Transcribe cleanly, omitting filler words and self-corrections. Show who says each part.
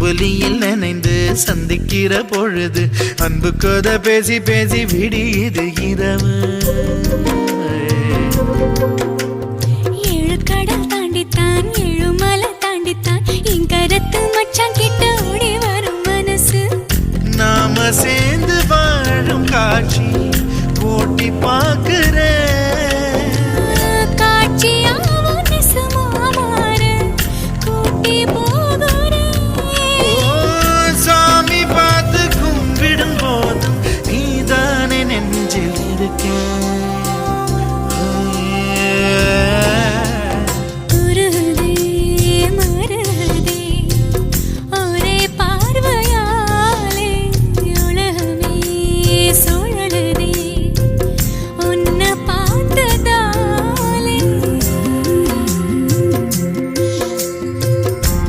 Speaker 1: அம்புலியில் நனைந்து சந்திக்கிற பொழுது அன்பு கதை பேசி பேசி விடியுது இரவு.
Speaker 2: ஏழு கடல் தாண்டித்தான் ஏழு மலை தாண்டித்தான் என் கருத்து மச்சான் கிட்ட ஓடி வரும் மனசு.
Speaker 1: நாம சேர்ந்து வாழும் காட்சி ஓட்டி பார்க்க